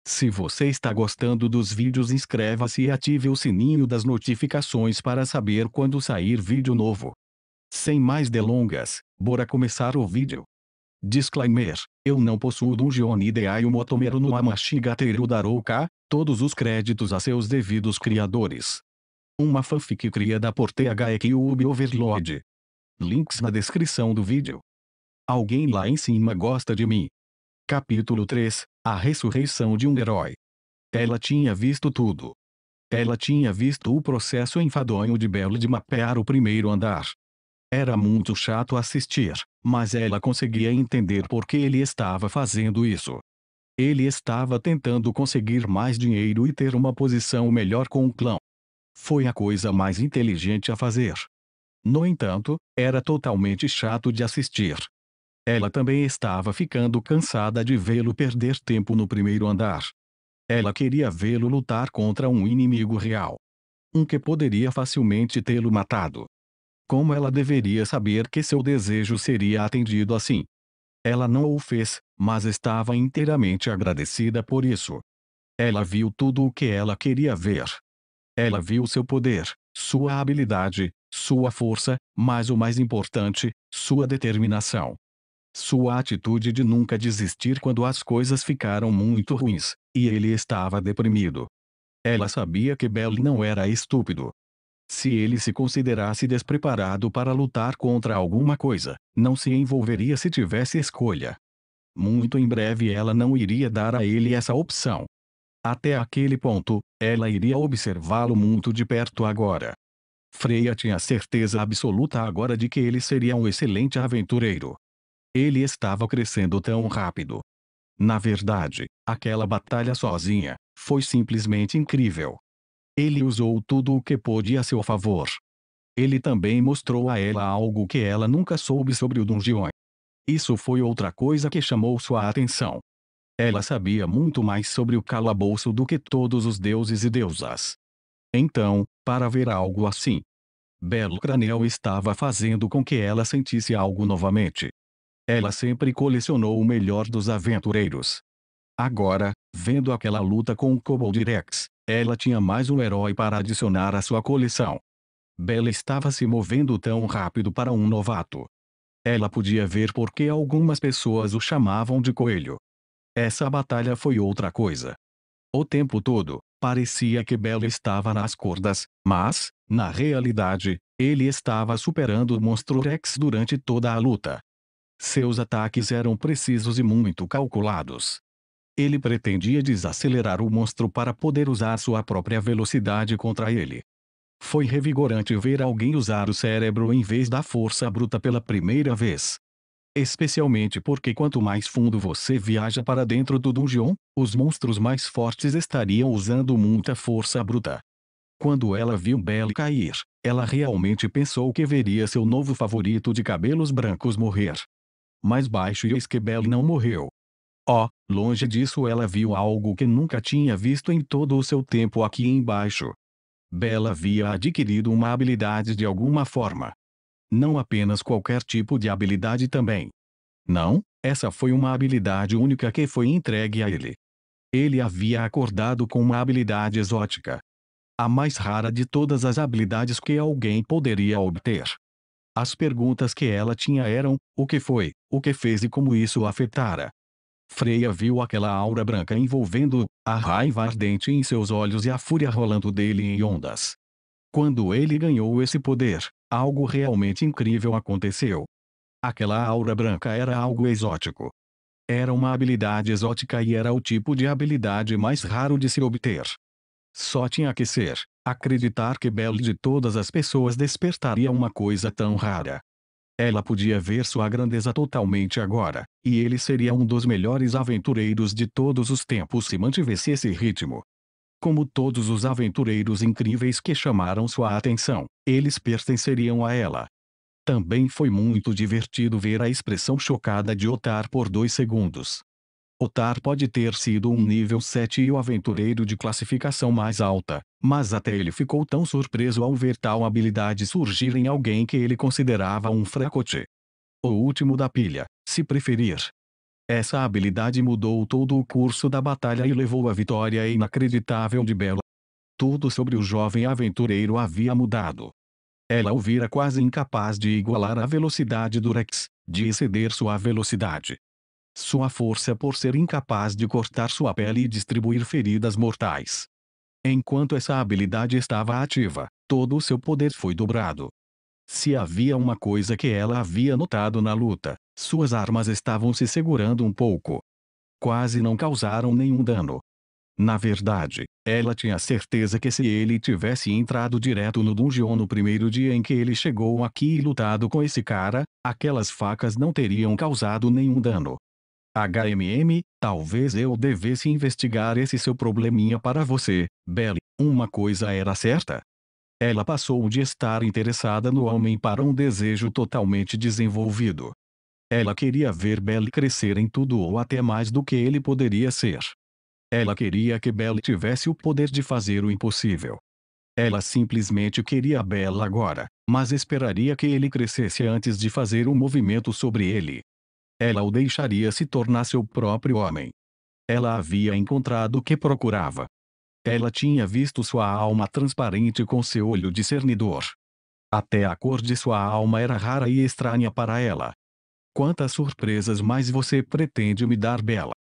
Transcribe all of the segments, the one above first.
Se você está gostando dos vídeos, inscreva-se e ative o sininho das notificações para saber quando sair vídeo novo. Sem mais delongas, bora começar o vídeo. Disclaimer: eu não possuo Dungeon Idei Motomeru no Amashigateru Darouka, todos os créditos a seus devidos criadores. Uma fanfic criada por THECube Overlord. Links na descrição do vídeo. Alguém lá em cima gosta de mim. Capítulo 3 – A ressurreição de um herói. Ela tinha visto tudo. Ela tinha visto o processo enfadonho de Belle de mapear o primeiro andar. Era muito chato assistir, mas ela conseguia entender por que ele estava fazendo isso. Ele estava tentando conseguir mais dinheiro e ter uma posição melhor com o clã. Foi a coisa mais inteligente a fazer. No entanto, era totalmente chato de assistir. Ela também estava ficando cansada de vê-lo perder tempo no primeiro andar. Ela queria vê-lo lutar contra um inimigo real. Um que poderia facilmente tê-lo matado. Como ela deveria saber que seu desejo seria atendido assim? Ela não o fez, mas estava inteiramente agradecida por isso. Ela viu tudo o que ela queria ver. Ela viu seu poder, sua habilidade, sua força, mas o mais importante, sua determinação. Sua atitude de nunca desistir quando as coisas ficaram muito ruins, e ele estava deprimido. Ela sabia que Belle não era estúpido. Se ele se considerasse despreparado para lutar contra alguma coisa, não se envolveria se tivesse escolha. Muito em breve ela não iria dar a ele essa opção. Até aquele ponto, ela iria observá-lo muito de perto agora. Freya tinha certeza absoluta agora de que ele seria um excelente aventureiro. Ele estava crescendo tão rápido. Na verdade, aquela batalha sozinha foi simplesmente incrível. Ele usou tudo o que pôde a seu favor. Ele também mostrou a ela algo que ela nunca soube sobre o Dungeon. Isso foi outra coisa que chamou sua atenção. Ela sabia muito mais sobre o calabouço do que todos os deuses e deusas. Então, para ver algo assim, Belle Cranel estava fazendo com que ela sentisse algo novamente. Ela sempre colecionou o melhor dos aventureiros. Agora, vendo aquela luta com o Kobold Rex, ela tinha mais um herói para adicionar à sua coleção. Belle estava se movendo tão rápido para um novato. Ela podia ver por que algumas pessoas o chamavam de coelho. Essa batalha foi outra coisa. O tempo todo, parecia que Belle estava nas cordas, mas, na realidade, ele estava superando o monstro Rex durante toda a luta. Seus ataques eram precisos e muito calculados. Ele pretendia desacelerar o monstro para poder usar sua própria velocidade contra ele. Foi revigorante ver alguém usar o cérebro em vez da força bruta pela primeira vez. Especialmente porque quanto mais fundo você viaja para dentro do dungeon, os monstros mais fortes estariam usando muita força bruta. Quando ela viu Belle cair, ela realmente pensou que veria seu novo favorito de cabelos brancos morrer. Mais baixo, e eis que Belle não morreu. Oh, longe disso, ela viu algo que nunca tinha visto em todo o seu tempo aqui embaixo. Belle havia adquirido uma habilidade de alguma forma. Não apenas qualquer tipo de habilidade também. Não, essa foi uma habilidade única que foi entregue a ele. Ele havia acordado com uma habilidade exótica. A mais rara de todas as habilidades que alguém poderia obter. As perguntas que ela tinha eram: o que foi, o que fez e como isso o afetara. Freya viu aquela aura branca envolvendo-o, a raiva ardente em seus olhos e a fúria rolando dele em ondas. Quando ele ganhou esse poder, algo realmente incrível aconteceu. Aquela aura branca era algo exótico. Era uma habilidade exótica e era o tipo de habilidade mais raro de se obter. Só tinha que ser, acreditar que Belle de todas as pessoas despertaria uma coisa tão rara. Ela podia ver sua grandeza totalmente agora, e ele seria um dos melhores aventureiros de todos os tempos se mantivesse esse ritmo. Como todos os aventureiros incríveis que chamaram sua atenção, eles pertenceriam a ela. Também foi muito divertido ver a expressão chocada de Otar por 2 segundos. Otar pode ter sido um nível 7 e o aventureiro de classificação mais alta, mas até ele ficou tão surpreso ao ver tal habilidade surgir em alguém que ele considerava um fracote. O último da pilha, se preferir. Essa habilidade mudou todo o curso da batalha e levou à vitória inacreditável de Bella. Tudo sobre o jovem aventureiro havia mudado. Ela o vira quase incapaz de igualar a velocidade do Rex, de exceder sua velocidade. Sua força por ser incapaz de cortar sua pele e distribuir feridas mortais. Enquanto essa habilidade estava ativa, todo o seu poder foi dobrado. Se havia uma coisa que ela havia notado na luta, suas armas estavam se segurando um pouco. Quase não causaram nenhum dano. Na verdade, ela tinha certeza que se ele tivesse entrado direto no dungeon no primeiro dia em que ele chegou aqui e lutado com esse cara, aquelas facas não teriam causado nenhum dano. Talvez eu devesse investigar esse seu probleminha para você, Belly. Uma coisa era certa. Ela passou de estar interessada no homem para um desejo totalmente desenvolvido. Ela queria ver Belly crescer em tudo ou até mais do que ele poderia ser. Ela queria que Belly tivesse o poder de fazer o impossível. Ela simplesmente queria Bella agora, mas esperaria que ele crescesse antes de fazer um movimento sobre ele. Ela o deixaria se tornar seu próprio homem. Ela havia encontrado o que procurava. Ela tinha visto sua alma transparente com seu olho discernidor. Até a cor de sua alma era rara e estranha para ela. Quantas surpresas mais você pretende me dar, Bella?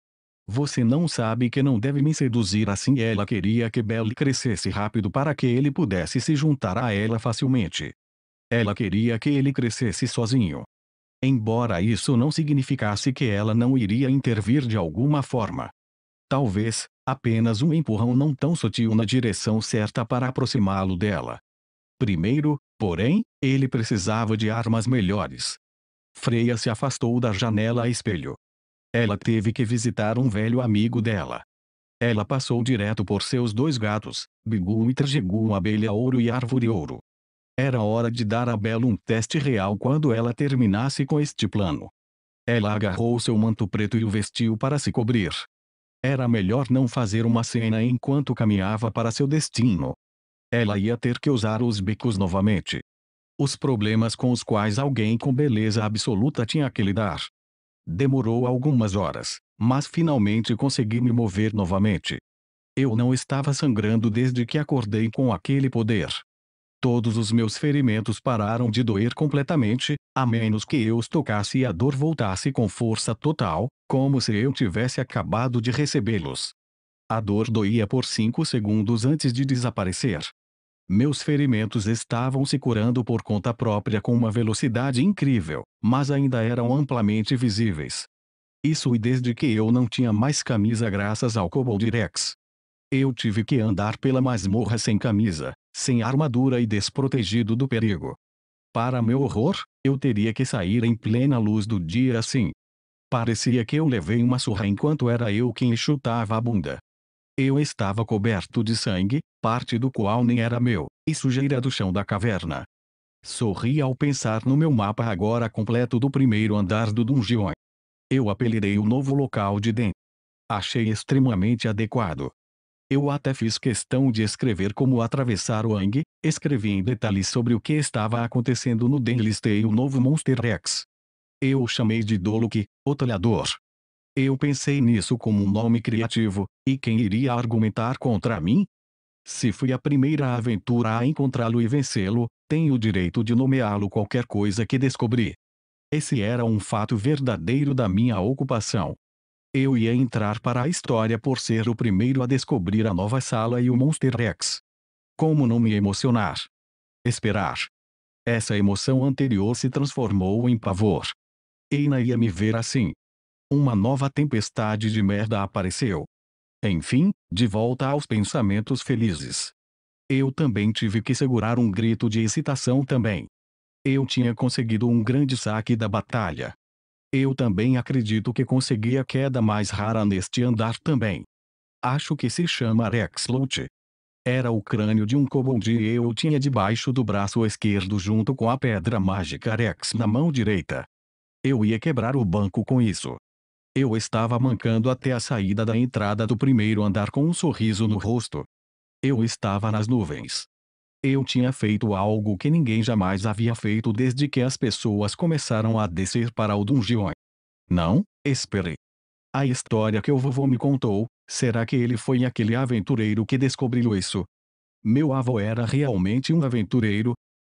Você não sabe que não deve me seduzir assim. Ela queria que Belly crescesse rápido para que ele pudesse se juntar a ela facilmente. Ela queria que ele crescesse sozinho. Embora isso não significasse que ela não iria intervir de alguma forma. Talvez, apenas um empurrão não tão sutil na direção certa para aproximá-lo dela. Primeiro, porém, ele precisava de armas melhores. Freya se afastou da janela a espelho. Ela teve que visitar um velho amigo dela. Ela passou direto por seus dois gatos, Bigu e Trejegu, abelha ouro e árvore ouro. Era hora de dar a Bella um teste real quando ela terminasse com este plano. Ela agarrou seu manto preto e o vestiu para se cobrir. Era melhor não fazer uma cena enquanto caminhava para seu destino. Ela ia ter que usar os bicos novamente. Os problemas com os quais alguém com beleza absoluta tinha que lidar. Demorou algumas horas, mas finalmente consegui me mover novamente. Eu não estava sangrando desde que acordei com aquele poder. Todos os meus ferimentos pararam de doer completamente, a menos que eu os tocasse e a dor voltasse com força total, como se eu tivesse acabado de recebê-los. A dor doía por 5 segundos antes de desaparecer. Meus ferimentos estavam se curando por conta própria com uma velocidade incrível, mas ainda eram amplamente visíveis. Isso e desde que eu não tinha mais camisa graças ao Kobold Rex. Eu tive que andar pela masmorra sem camisa, sem armadura e desprotegido do perigo. Para meu horror, eu teria que sair em plena luz do dia assim. Parecia que eu levei uma surra enquanto era eu quem chutava a bunda. Eu estava coberto de sangue, parte do qual nem era meu, e sujeira do chão da caverna. Sorri ao pensar no meu mapa agora completo do primeiro andar do dungeon. Eu apelidei o novo local de Den. Achei extremamente adequado. Eu até fiz questão de escrever como atravessar o Ang, escrevi em detalhes sobre o que estava acontecendo no Den e listei o novo Monster Rex. Eu o chamei de Doluk, o Talhador. Eu pensei nisso como um nome criativo, e quem iria argumentar contra mim? Se fui a primeira aventura a encontrá-lo e vencê-lo, tenho o direito de nomeá-lo qualquer coisa que descobri. Esse era um fato verdadeiro da minha ocupação. Eu ia entrar para a história por ser o primeiro a descobrir a nova sala e o Monster Rex. Como não me emocionar? Esperar. Essa emoção anterior se transformou em pavor. Eina ia me ver assim. Uma nova tempestade de merda apareceu. Enfim, de volta aos pensamentos felizes. Eu também tive que segurar um grito de excitação também. Eu tinha conseguido um grande saque da batalha. Eu também acredito que consegui a queda mais rara neste andar também. Acho que se chama Rex Loot. Era o crânio de um kobold e eu o tinha debaixo do braço esquerdo junto com a pedra mágica Rex na mão direita. Eu ia quebrar o banco com isso. Eu estava mancando até a saída da entrada do primeiro andar com um sorriso no rosto. Eu estava nas nuvens. Eu tinha feito algo que ninguém jamais havia feito desde que as pessoas começaram a descer para o dungeon. Não, espere. A história que o vovô me contou, será que ele foi aquele aventureiro que descobriu isso? Meu avô era realmente um aventureiro?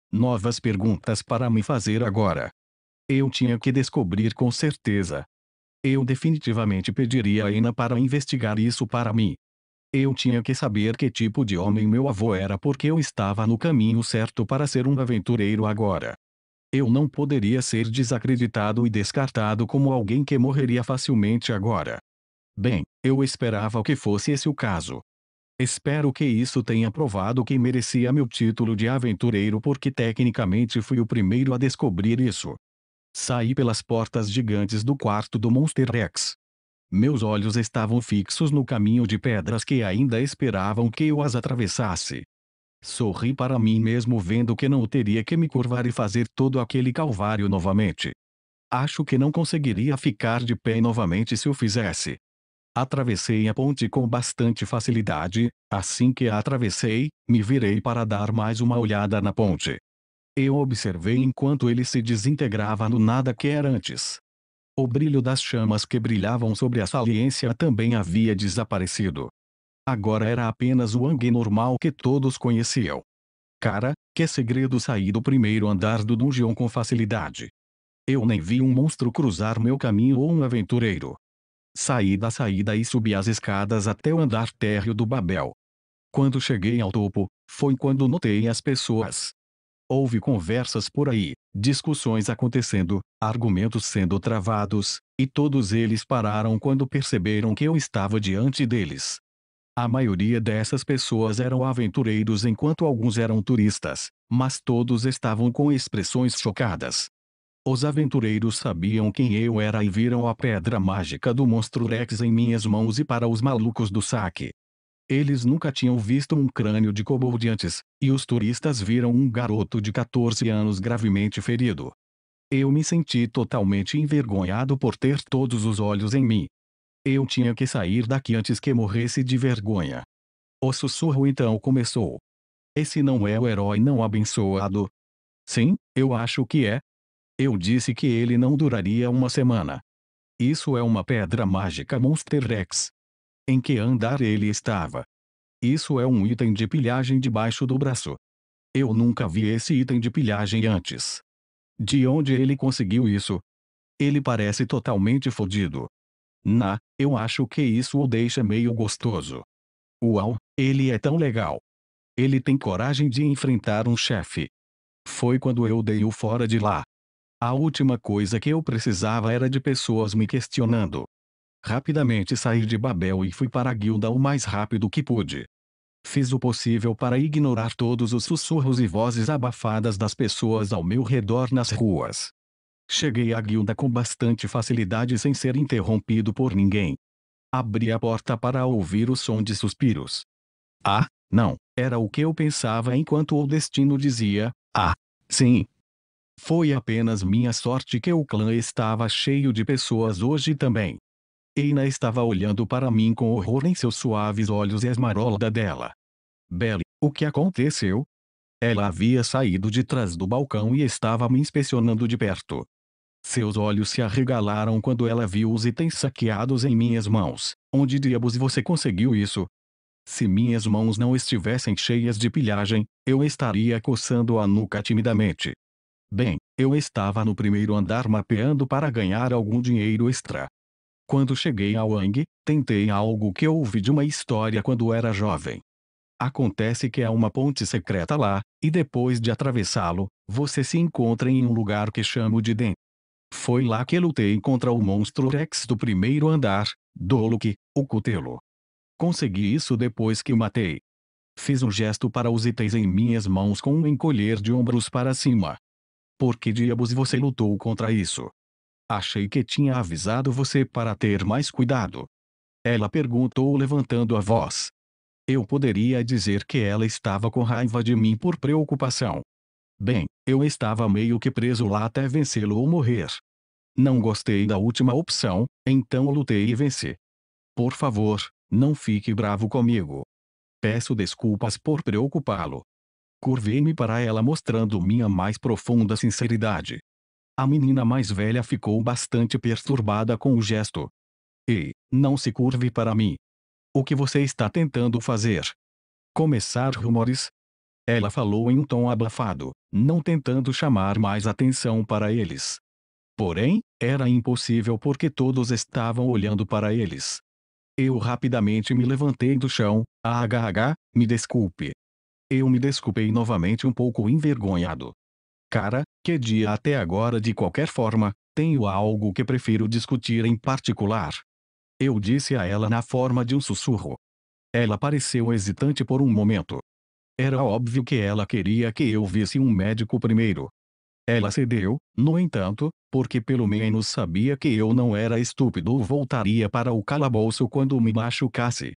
Novas perguntas para me fazer agora. Eu tinha que descobrir com certeza. Eu definitivamente pediria a Ina para investigar isso para mim. Eu tinha que saber que tipo de homem meu avô era porque eu estava no caminho certo para ser um aventureiro agora. Eu não poderia ser desacreditado e descartado como alguém que morreria facilmente agora. Bem, eu esperava que fosse esse o caso. Espero que isso tenha provado que merecia meu título de aventureiro porque tecnicamente fui o primeiro a descobrir isso. Saí pelas portas gigantes do quarto do Monster Rex. Meus olhos estavam fixos no caminho de pedras que ainda esperavam que eu as atravessasse. Sorri para mim mesmo vendo que não teria que me curvar e fazer todo aquele calvário novamente. Acho que não conseguiria ficar de pé novamente se o fizesse. Atravessei a ponte com bastante facilidade. Assim que a atravessei, me virei para dar mais uma olhada na ponte. Eu observei enquanto ele se desintegrava no nada que era antes. O brilho das chamas que brilhavam sobre a saliência também havia desaparecido. Agora era apenas o Aang normal que todos conheciam. Cara, que segredo saí do primeiro andar do dungeon com facilidade. Eu nem vi um monstro cruzar meu caminho ou um aventureiro. Saí da saída e subi as escadas até o andar térreo do Babel. Quando cheguei ao topo, foi quando notei as pessoas. Houve conversas por aí, discussões acontecendo, argumentos sendo travados, e todos eles pararam quando perceberam que eu estava diante deles. A maioria dessas pessoas eram aventureiros enquanto alguns eram turistas, mas todos estavam com expressões chocadas. Os aventureiros sabiam quem eu era e viram a pedra mágica do monstro Rex em minhas mãos e para os malucos do saque. Eles nunca tinham visto um crânio de kobold antes, e os turistas viram um garoto de 14 anos gravemente ferido. Eu me senti totalmente envergonhado por ter todos os olhos em mim. Eu tinha que sair daqui antes que morresse de vergonha. O sussurro então começou. Esse não é o herói não abençoado? Sim, eu acho que é. Eu disse que ele não duraria uma semana. Isso é uma pedra mágica Monster Rex. Em que andar ele estava? Isso é um item de pilhagem debaixo do braço. Eu nunca vi esse item de pilhagem antes. De onde ele conseguiu isso? Ele parece totalmente fodido. Eu acho que isso o deixa meio gostoso. Uau, ele é tão legal. Ele tem coragem de enfrentar um chefe. Foi quando eu dei o fora de lá. A última coisa que eu precisava era de pessoas me questionando. Rapidamente saí de Babel e fui para a guilda o mais rápido que pude. Fiz o possível para ignorar todos os sussurros e vozes abafadas das pessoas ao meu redor nas ruas. Cheguei à guilda com bastante facilidade sem ser interrompido por ninguém. Abri a porta para ouvir o som de suspiros. Ah, não, era o que eu pensava enquanto o destino dizia, ah, sim. Foi apenas minha sorte que o clã estava cheio de pessoas hoje também. Eina estava olhando para mim com horror em seus suaves olhos e a esmarola dela. Belle, o que aconteceu? Ela havia saído de trás do balcão e estava me inspecionando de perto. Seus olhos se arregalaram quando ela viu os itens saqueados em minhas mãos. Onde diabos você conseguiu isso? Se minhas mãos não estivessem cheias de pilhagem, eu estaria coçando a nuca timidamente. Bem, eu estava no primeiro andar mapeando para ganhar algum dinheiro extra. Quando cheguei ao Wang, tentei algo que eu ouvi de uma história quando era jovem. Acontece que há uma ponte secreta lá, e depois de atravessá-lo, você se encontra em um lugar que chamo de Den. Foi lá que lutei contra o monstro Rex do primeiro andar, Doluk, o Cutelo. Consegui isso depois que o matei. Fiz um gesto para os itens em minhas mãos com um encolher de ombros para cima. Por que diabos você lutou contra isso? Achei que tinha avisado você para ter mais cuidado. Ela perguntou levantando a voz. Eu poderia dizer que ela estava com raiva de mim por preocupação. Bem, eu estava meio que preso lá até vencê-lo ou morrer. Não gostei da última opção, então lutei e venci. Por favor, não fique bravo comigo. Peço desculpas por preocupá-lo. Curvei-me para ela mostrando minha mais profunda sinceridade. A menina mais velha ficou bastante perturbada com o gesto. Ei, não se curve para mim. O que você está tentando fazer? Começar rumores? Ela falou em um tom abafado, não tentando chamar mais atenção para eles. Porém, era impossível porque todos estavam olhando para eles. Eu rapidamente me levantei do chão. Me desculpe. Eu me desculpei novamente um pouco envergonhado. Cara, que dia até agora de qualquer forma, tenho algo que prefiro discutir em particular. Eu disse a ela na forma de um sussurro. Ela pareceu hesitante por um momento. Era óbvio que ela queria que eu visse um médico primeiro. Ela cedeu, no entanto, porque pelo menos sabia que eu não era estúpido ou voltaria para o calabouço quando me machucasse.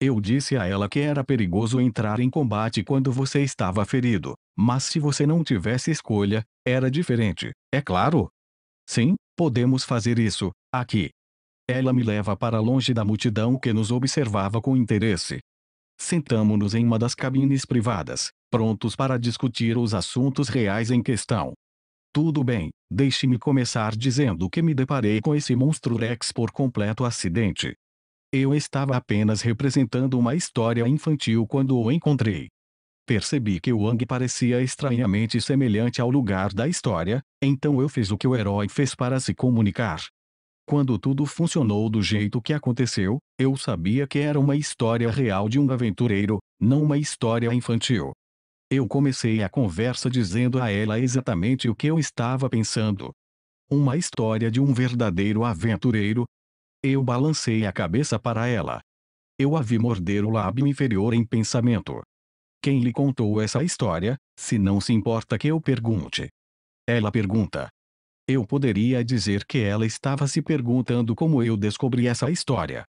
Eu disse a ela que era perigoso entrar em combate quando você estava ferido, mas se você não tivesse escolha, era diferente, é claro? Sim, podemos fazer isso, aqui. Ela me leva para longe da multidão que nos observava com interesse. Sentamo-nos em uma das cabines privadas, prontos para discutir os assuntos reais em questão. Tudo bem, deixe-me começar dizendo que me deparei com esse monstro Rex por completo acidente. Eu estava apenas representando uma história infantil quando o encontrei. Percebi que o Wang parecia estranhamente semelhante ao lugar da história, então eu fiz o que o herói fez para se comunicar. Quando tudo funcionou do jeito que aconteceu, eu sabia que era uma história real de um aventureiro, não uma história infantil. Eu comecei a conversa dizendo a ela exatamente o que eu estava pensando. Uma história de um verdadeiro aventureiro. Eu balancei a cabeça para ela. Eu a vi morder o lábio inferior em pensamento. Quem lhe contou essa história, se não se importa que eu pergunte? Ela pergunta. Eu poderia dizer que ela estava se perguntando como eu descobri essa história.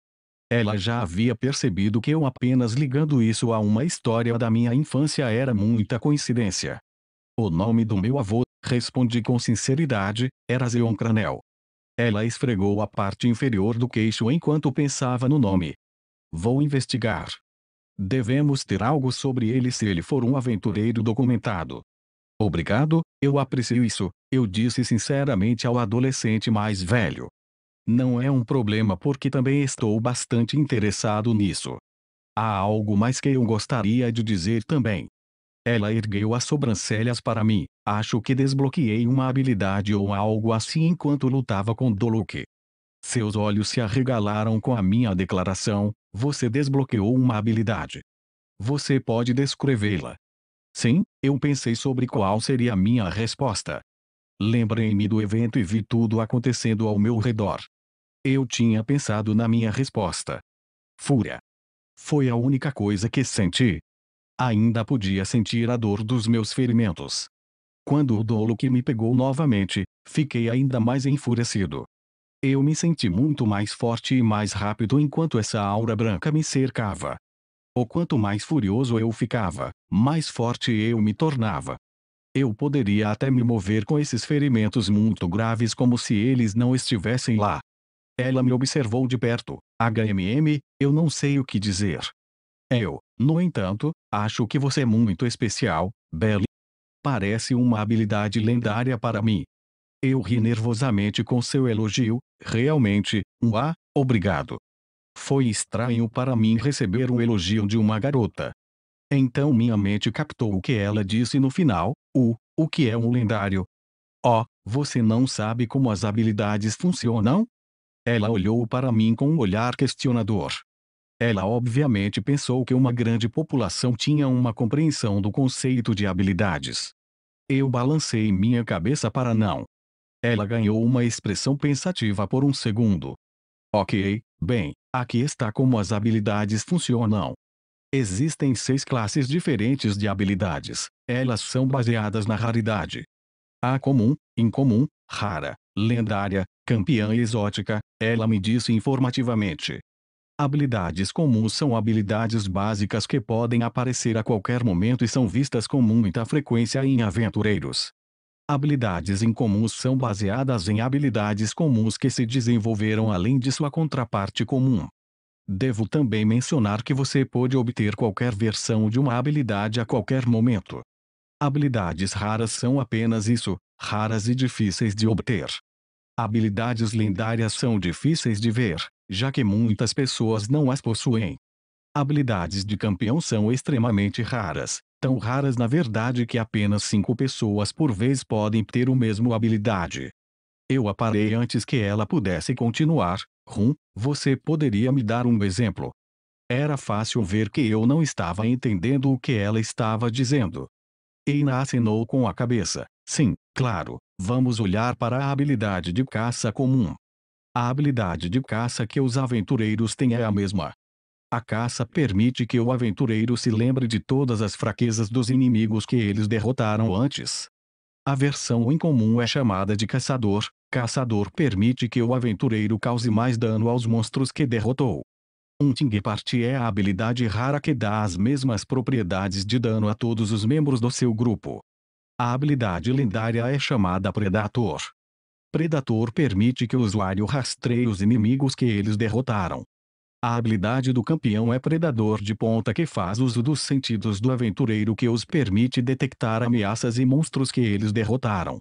Ela já havia percebido que eu apenas ligando isso a uma história da minha infância era muita coincidência. O nome do meu avô, respondi com sinceridade, era Zeon Cranel. Ela esfregou a parte inferior do queixo enquanto pensava no nome. Vou investigar. Devemos ter algo sobre ele se ele for um aventureiro documentado. Obrigado, eu aprecio isso, eu disse sinceramente ao adolescente mais velho. Não é um problema porque também estou bastante interessado nisso. Há algo mais que eu gostaria de dizer também. Ela ergueu as sobrancelhas para mim. Acho que desbloqueei uma habilidade ou algo assim enquanto lutava com Doluque. Seus olhos se arregalaram com a minha declaração. Você desbloqueou uma habilidade. Você pode descrevê-la? Sim, eu pensei sobre qual seria a minha resposta. Lembrei-me do evento e vi tudo acontecendo ao meu redor. Eu tinha pensado na minha resposta. Fúria. Foi a única coisa que senti. Ainda podia sentir a dor dos meus ferimentos. Quando o Doluque me pegou novamente, fiquei ainda mais enfurecido. Eu me senti muito mais forte e mais rápido enquanto essa aura branca me cercava. O quanto mais furioso eu ficava, mais forte eu me tornava. Eu poderia até me mover com esses ferimentos muito graves como se eles não estivessem lá. Ela me observou de perto. Eu não sei o que dizer. Eu, no entanto, acho que você é muito especial, Belly. Parece uma habilidade lendária para mim. Eu ri nervosamente com seu elogio, realmente, obrigado. Foi estranho para mim receber um elogio de uma garota. Então minha mente captou o que ela disse no final, o que é um lendário? Oh, você não sabe como as habilidades funcionam? Ela olhou para mim com um olhar questionador. Ela obviamente pensou que uma grande população tinha uma compreensão do conceito de habilidades. Eu balancei minha cabeça para não. Ela ganhou uma expressão pensativa por um segundo. Ok, bem, aqui está como as habilidades funcionam. Existem 6 classes diferentes de habilidades. Elas são baseadas na raridade. A comum, incomum, rara, lendária, campeã e exótica, ela me disse informativamente. Habilidades comuns são habilidades básicas que podem aparecer a qualquer momento e são vistas com muita frequência em aventureiros. Habilidades incomuns são baseadas em habilidades comuns que se desenvolveram além de sua contraparte comum. Devo também mencionar que você pode obter qualquer versão de uma habilidade a qualquer momento. Habilidades raras são apenas isso, raras e difíceis de obter. Habilidades lendárias são difíceis de ver, já que muitas pessoas não as possuem. Habilidades de campeão são extremamente raras, tão raras na verdade que apenas 5 pessoas por vez podem ter o mesmo habilidade. Eu a parei antes que ela pudesse continuar. Você poderia me dar um exemplo? Era fácil ver que eu não estava entendendo o que ela estava dizendo. Eina acenou com a cabeça. Sim, claro, vamos olhar para a habilidade de caça comum. A habilidade de caça que os aventureiros têm é a mesma. A caça permite que o aventureiro se lembre de todas as fraquezas dos inimigos que eles derrotaram antes. A versão incomum é chamada de caçador. Caçador permite que o aventureiro cause mais dano aos monstros que derrotou. Hunting Party é a habilidade rara que dá as mesmas propriedades de dano a todos os membros do seu grupo. A habilidade lendária é chamada Predator. Predator permite que o usuário rastreie os inimigos que eles derrotaram. A habilidade do campeão é Predador de ponta que faz uso dos sentidos do aventureiro que os permite detectar ameaças e monstros que eles derrotaram.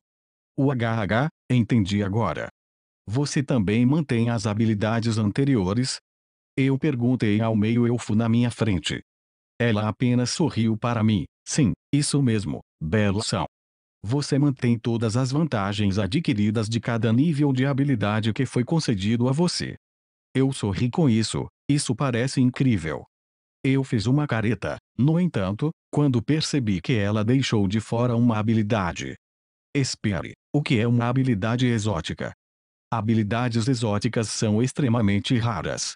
O HH, entendi agora. Você também mantém as habilidades anteriores? Eu perguntei ao meio-elfo na minha frente. Ela apenas sorriu para mim. Sim, isso mesmo, Belson. Você mantém todas as vantagens adquiridas de cada nível de habilidade que foi concedido a você. Eu sorri com isso, isso parece incrível. Eu fiz uma careta, no entanto, quando percebi que ela deixou de fora uma habilidade. Espere, o que é uma habilidade exótica? Habilidades exóticas são extremamente raras.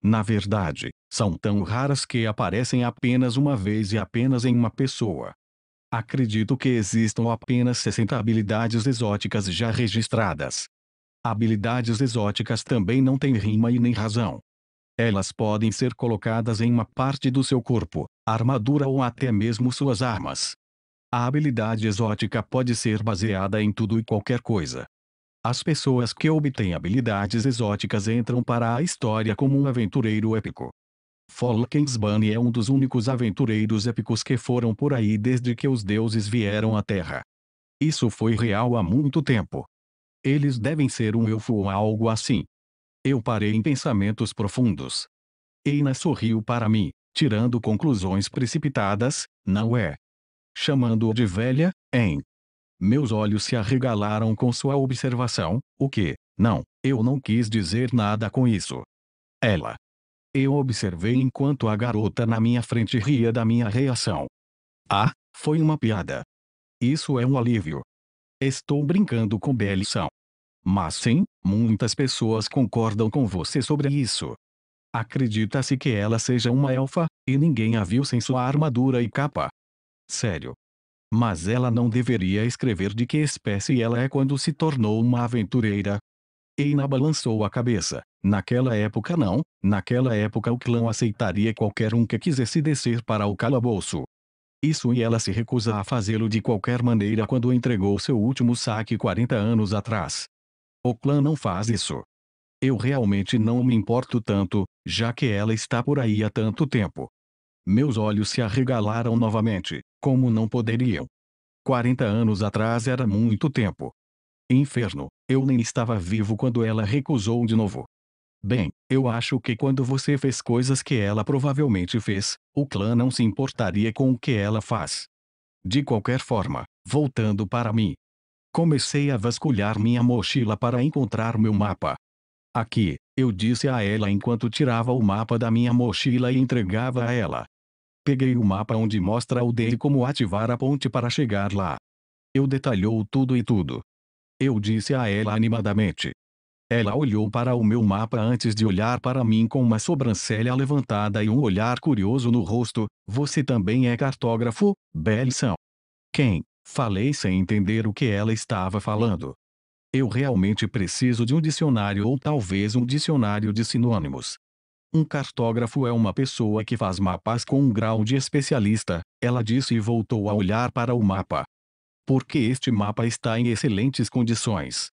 Na verdade, são tão raras que aparecem apenas uma vez e apenas em uma pessoa. Acredito que existam apenas 60 habilidades exóticas já registradas. Habilidades exóticas também não têm rima e nem razão. Elas podem ser colocadas em uma parte do seu corpo, armadura ou até mesmo suas armas. A habilidade exótica pode ser baseada em tudo e qualquer coisa. As pessoas que obtêm habilidades exóticas entram para a história como um aventureiro épico. Falkensbane é um dos únicos aventureiros épicos que foram por aí desde que os deuses vieram à Terra. Isso foi real há muito tempo. Eles devem ser um elfo ou algo assim. Eu parei em pensamentos profundos. Eina sorriu para mim, tirando conclusões precipitadas, não é? Chamando-o de velha, hein? Meus olhos se arregalaram com sua observação. O quê? Não, eu não quis dizer nada com isso. Ela. Eu observei enquanto a garota na minha frente ria da minha reação. Ah, foi uma piada. Isso é um alívio. Estou brincando com Belson. Mas sim, muitas pessoas concordam com você sobre isso. Acredita-se que ela seja uma elfa, e ninguém a viu sem sua armadura e capa. Sério. Mas ela não deveria escrever de que espécie ela é quando se tornou uma aventureira. Eina balançou a cabeça. Naquela época não, naquela época o clã aceitaria qualquer um que quisesse descer para o calabouço. Isso e ela se recusa a fazê-lo de qualquer maneira quando entregou seu último saque 40 anos atrás. O clã não faz isso. Eu realmente não me importo tanto, já que ela está por aí há tanto tempo. Meus olhos se arregalaram novamente, como não poderiam. 40 anos atrás era muito tempo. Inferno, eu nem estava vivo quando ela recusou de novo. Bem, eu acho que quando você fez coisas que ela provavelmente fez, o clã não se importaria com o que ela faz. De qualquer forma, voltando para mim. Comecei a vasculhar minha mochila para encontrar meu mapa. Aqui, eu disse a ela enquanto tirava o mapa da minha mochila e entregava a ela. Peguei o mapa onde mostra a aldeia e como ativar a ponte para chegar lá. Eu detalhou tudo e tudo. Eu disse a ela animadamente. Ela olhou para o meu mapa antes de olhar para mim com uma sobrancelha levantada e um olhar curioso no rosto. Você também é cartógrafo, Belson? Quem? Falei sem entender o que ela estava falando. Eu realmente preciso de um dicionário ou talvez um dicionário de sinônimos. Um cartógrafo é uma pessoa que faz mapas com um grau de especialista, ela disse e voltou a olhar para o mapa. Porque este mapa está em excelentes condições.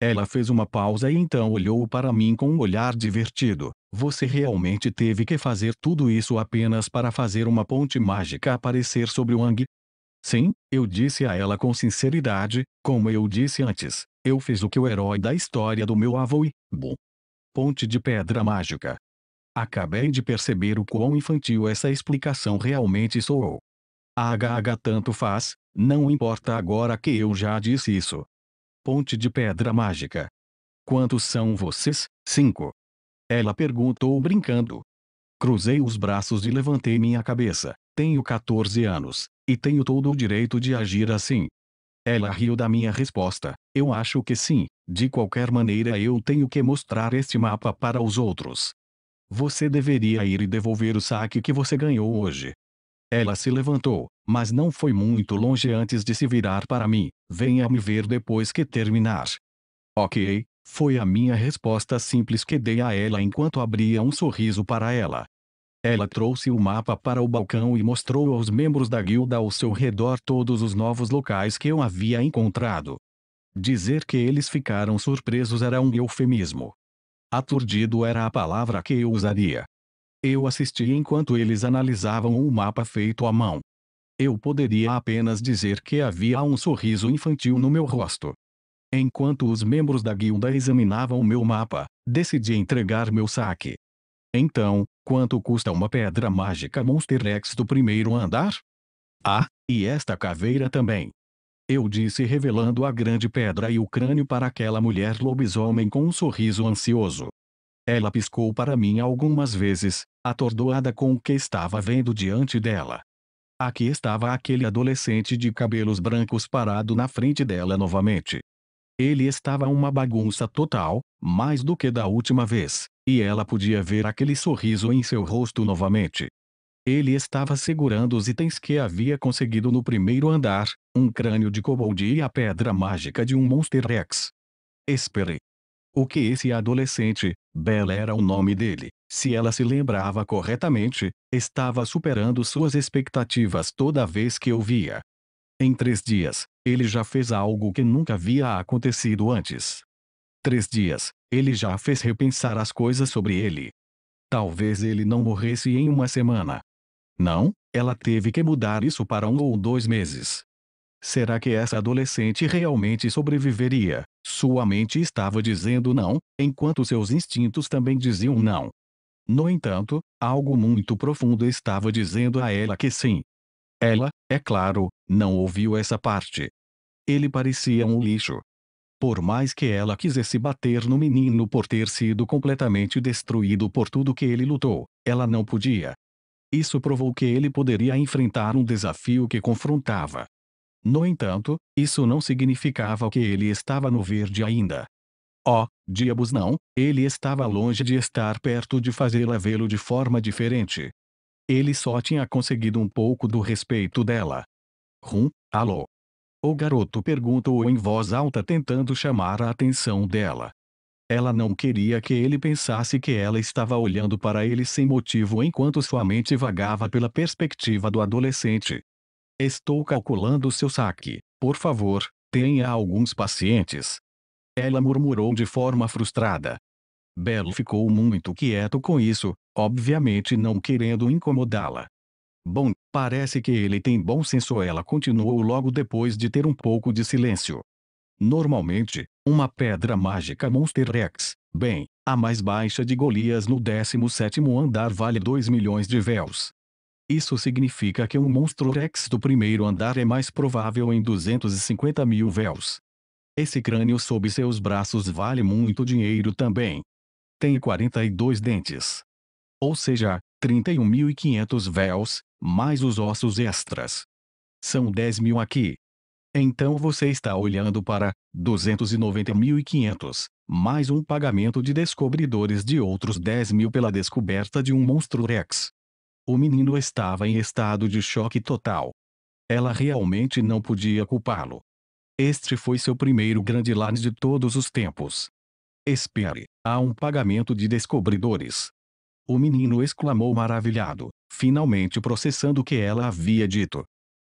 Ela fez uma pausa e então olhou para mim com um olhar divertido. Você realmente teve que fazer tudo isso apenas para fazer uma ponte mágica aparecer sobre o Ang? Sim, eu disse a ela com sinceridade, como eu disse antes. Eu fiz o que o herói da história do meu avô e, bom, ponte de pedra mágica. Acabei de perceber o quão infantil essa explicação realmente soou. Tanto faz, não importa agora que eu já disse isso. Ponte de pedra mágica. Quantos são vocês? 5. Ela perguntou brincando. Cruzei os braços e levantei minha cabeça. Tenho 14 anos, e tenho todo o direito de agir assim. Ela riu da minha resposta. Eu acho que sim, de qualquer maneira eu tenho que mostrar este mapa para os outros. Você deveria ir e devolver o saque que você ganhou hoje. Ela se levantou, mas não foi muito longe antes de se virar para mim. Venha me ver depois que terminar. Ok, foi a minha resposta simples que dei a ela enquanto abria um sorriso para ela. Ela trouxe o mapa para o balcão e mostrou aos membros da guilda ao seu redor todos os novos locais que eu havia encontrado. Dizer que eles ficaram surpresos era um eufemismo. Aturdido era a palavra que eu usaria. Eu assisti enquanto eles analisavam o mapa feito à mão. Eu poderia apenas dizer que havia um sorriso infantil no meu rosto. Enquanto os membros da guilda examinavam o meu mapa, decidi entregar meu saque. Então, quanto custa uma pedra mágica Monster X do primeiro andar? Ah, e esta caveira também. Eu disse revelando a grande pedra e o crânio para aquela mulher lobisomem com um sorriso ansioso. Ela piscou para mim algumas vezes, atordoada com o que estava vendo diante dela. Aqui estava aquele adolescente de cabelos brancos parado na frente dela novamente. Ele estava uma bagunça total, mais do que da última vez, e ela podia ver aquele sorriso em seu rosto novamente. Ele estava segurando os itens que havia conseguido no primeiro andar, um crânio de kobold e a pedra mágica de um Monster X. Espere. O que esse adolescente, Bella era o nome dele, se ela se lembrava corretamente, estava superando suas expectativas toda vez que o via. Em 3 dias, ele já fez algo que nunca havia acontecido antes. 3 dias, ele já fez repensar as coisas sobre ele. Talvez ele não morresse em uma semana. Não, ela teve que mudar isso para 1 ou 2 meses. Será que essa adolescente realmente sobreviveria? Sua mente estava dizendo não, enquanto seus instintos também diziam não. No entanto, algo muito profundo estava dizendo a ela que sim. Ela, é claro, não ouviu essa parte. Ele parecia um lixo. Por mais que ela quisesse bater no menino por ter sido completamente destruído por tudo que ele lutou, ela não podia. Isso provou que ele poderia enfrentar um desafio que confrontava. No entanto, isso não significava que ele estava no verde ainda. Oh, diabos não, ele estava longe de estar perto de fazê-la vê-lo de forma diferente. Ele só tinha conseguido um pouco do respeito dela. Alô? O garoto perguntou em voz alta tentando chamar a atenção dela. Ela não queria que ele pensasse que ela estava olhando para ele sem motivo enquanto sua mente vagava pela perspectiva do adolescente. Estou calculando seu saque, por favor, tenha alguns pacientes. Ela murmurou de forma frustrada. Belo ficou muito quieto com isso, obviamente não querendo incomodá-la. Bom, parece que ele tem bom senso. Ela continuou logo depois de ter um pouco de silêncio. Normalmente, uma pedra mágica Monster X, bem, a mais baixa de Golias no 17º andar vale 2 milhões de véus. Isso significa que um Monster X do primeiro andar é mais provável em 250 mil véus. Esse crânio sob seus braços vale muito dinheiro também. Tem 42 dentes. Ou seja, 31.500 véus, mais os ossos extras. São 10 mil aqui. Então você está olhando para 290.500, mais um pagamento de descobridores de outros 10 mil pela descoberta de um monstro Rex. O menino estava em estado de choque total. Ela realmente não podia culpá-lo. Este foi seu primeiro grande lance de todos os tempos. Espere, há um pagamento de descobridores. O menino exclamou maravilhado, finalmente processando o que ela havia dito.